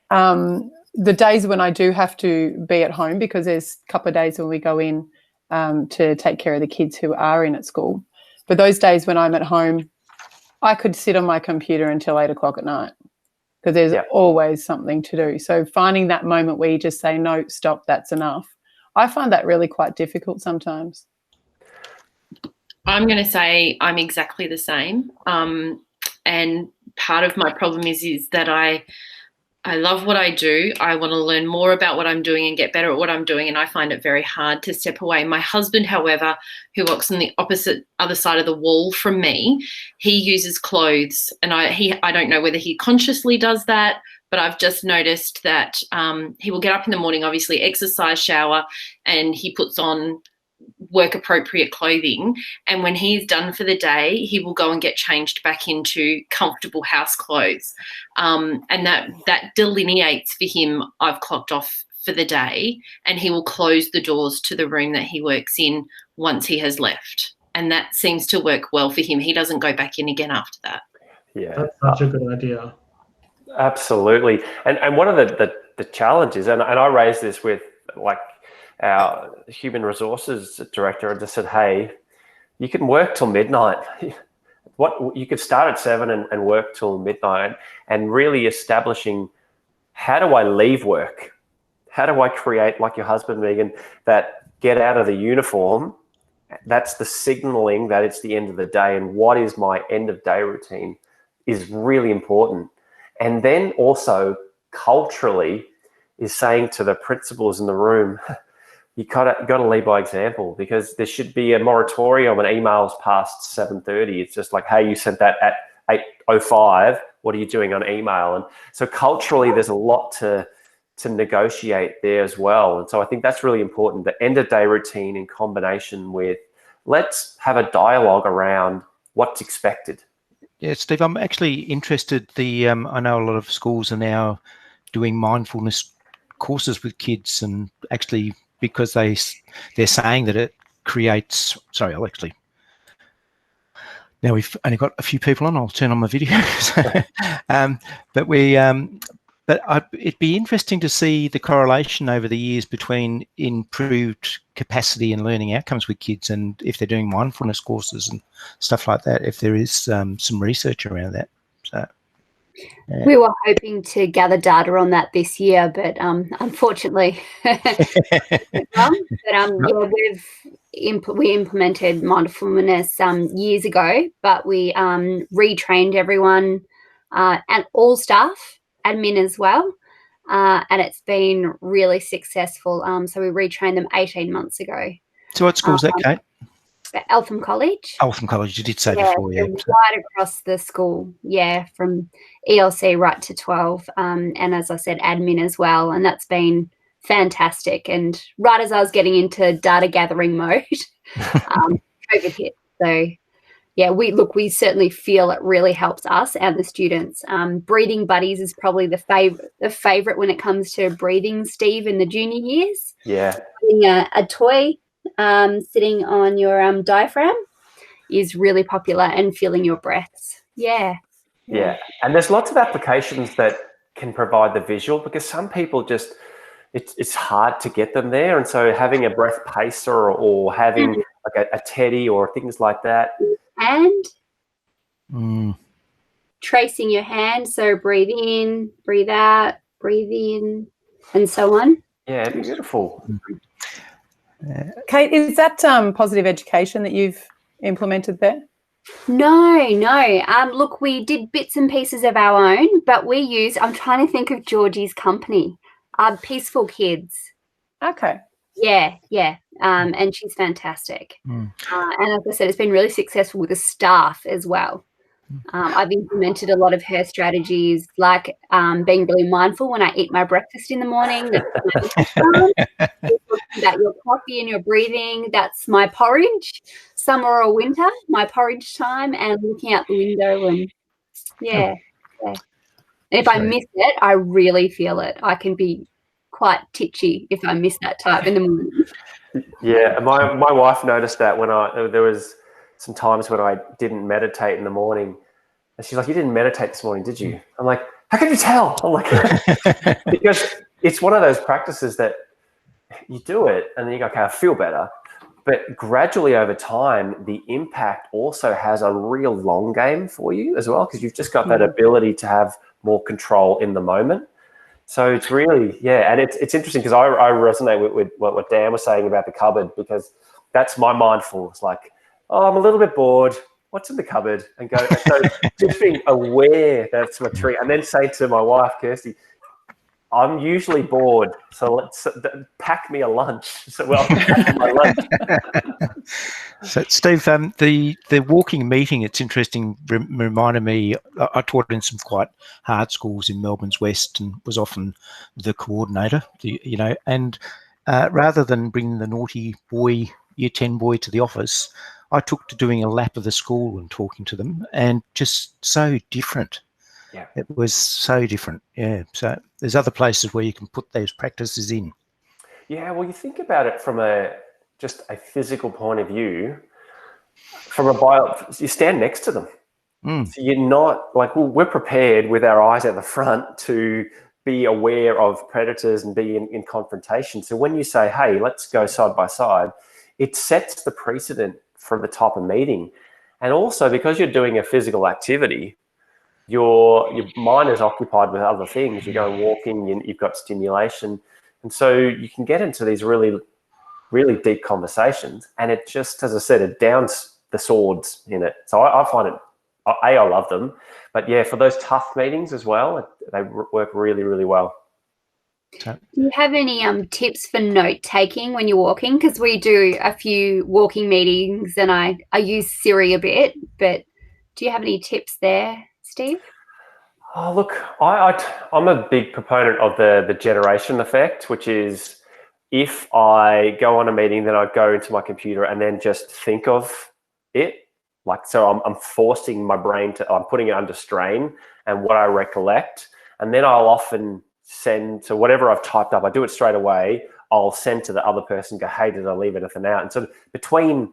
the days when I do have to be at home, because there's a couple of days when we go in to take care of the kids who are in at school, but those days when I'm at home, I could sit on my computer until 8 o'clock at night because there's always something to do. So finding that moment where you just say, no, stop, that's enough. I find that really quite difficult sometimes. I'm going to say I'm exactly the same. And part of my problem is that I love what I do. I want to learn more about what I'm doing and get better at what I'm doing, and I find it very hard to step away. My husband, however, who works on the other side of the wall from me, he uses clothes, and I don't know whether he consciously does that, but I've just noticed that he will get up in the morning, obviously exercise, shower, and he puts on work appropriate clothing, and when he's done for the day he will go and get changed back into comfortable house clothes, and that delineates for him, I've clocked off for the day, and he will close the doors to the room that he works in once he has left, and that seems to work well for him. He doesn't go back in again after that. That's such a good idea. Absolutely. And one of the challenges, and I raised this with our human resources director, and just said, hey, you can work till midnight. You could start at 7 and work till midnight, and really establishing, how do I leave work? How do I create, like your husband, Megan, that get out of the uniform? That's the signaling that it's the end of the day, and what is my end of day routine is really important. And then also culturally is saying to the principals in the room, you got to lead by example, because there should be a moratorium on emails past 7:30. It's just like, hey, you sent that at 8:05. What are you doing on email? And so culturally, there's a lot to negotiate there as well. And so I think that's really important. The end of day routine in combination with, let's have a dialogue around what's expected. Yeah, Steve, I'm actually interested. I know a lot of schools are now doing mindfulness courses with kids, and actually, because they're saying that it creates. Sorry, now we've only got a few people on. I'll turn on my video. But it'd be interesting to see the correlation over the years between improved capacity and learning outcomes with kids, and if they're doing mindfulness courses and stuff like that, if there is some research around that. So. We were hoping to gather data on that this year, but unfortunately, yeah, we implemented mindfulness years ago, but we retrained everyone and all staff, admin as well, and it's been really successful. So we retrained them 18 months ago. So what school is that, Kate? Eltham College. Eltham College, you did say before, yeah. So right across the school, from ELC right to 12. And as I said, admin as well. And that's been fantastic. And right as I was getting into data gathering mode, COVID hit. So yeah, we certainly feel it really helps us and the students. Breathing buddies is probably the favorite when it comes to breathing, Steve, in the junior years. Yeah. Having a toy sitting on your diaphragm is really popular, and feeling your breaths. Yeah. And there's lots of applications that can provide the visual, because some people just it's hard to get them there, and so having a breath pacer or having like a teddy or things like that, and tracing your hand, so breathe in, breathe out, breathe in, and so on. Yeah, beautiful. Kate, is that positive education that you've implemented there? No. Look, we did bits and pieces of our own, but I'm trying to think of Georgie's company, Peaceful Kids. Okay. Yeah. And she's fantastic. And as I said, it's been really successful with the staff as well. I've implemented a lot of her strategies, like being really mindful when I eat my breakfast in the morning. About your coffee and your breathing. That's my porridge, summer or winter, my porridge time, and looking out the window. And and if I miss it, I really feel it. I can be quite titchy if I miss that time in the morning. Yeah, my wife noticed that when there was some times when I didn't meditate in the morning, and she's like, "You didn't meditate this morning, did you?" I'm like, "How can you tell?" I'm like, because it's one of those practices that you do it and then you go, "Okay, I feel better," but gradually over time, the impact also has a real long game for you as well, because you've just got that ability to have more control in the moment. So it's really, and it's interesting, because I resonate with what Dan was saying about the cupboard, because that's my mindfulness. Like, oh, I'm a little bit bored. What's in the cupboard? And go. And so just being aware that's my treat, and then say to my wife, Kirsty, I'm usually bored, so let's pack me a lunch. So pack my lunch. So, Steve, the walking meeting, it's interesting, reminded me, I taught in some quite hard schools in Melbourne's West and was often the coordinator, and rather than bringing the naughty boy, year 10 boy to the office, I took to doing a lap of the school and talking to them, and just so different. Yeah, it was so different. Yeah, so there's other places where you can put those practices in. Yeah, well, you think about it from just a physical point of view. From you stand next to them, so you're not like, we're prepared with our eyes at the front to be aware of predators and be in confrontation. So when you say, "Hey, let's go side by side," it sets the precedent for the type of meeting, and also because you're doing a physical activity, your mind is occupied with other things. You're going walking, you've got stimulation. And so you can get into these really, really deep conversations. And it just, as I said, it downs the swords in it. So I find it, I love them. But yeah, for those tough meetings as well, they work really, really well. Do you have any tips for note taking when you're walking? Because we do a few walking meetings and I use Siri a bit, but do you have any tips there, Steve? Oh, look, I'm a big proponent of the generation effect, which is if I go on a meeting, then I go into my computer and then just think of it. Like, so I'm forcing my brain I'm putting it under strain and what I recollect. And then I'll often send to whatever I've typed up. I do it straight away. I'll send to the other person, go, "Hey, did I leave anything out?" And so between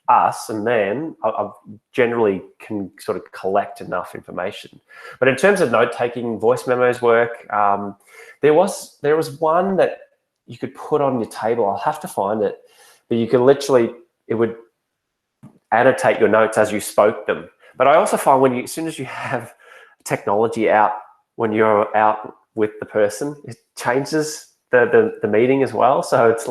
us and them, I generally can sort of collect enough information. But in terms of note taking, voice memos work. There was one that you could put on your table. I'll have to find it, but you can literally, it would annotate your notes as you spoke them. But I also find as soon as you have technology out when you're out with the person, it changes the meeting as well. So it's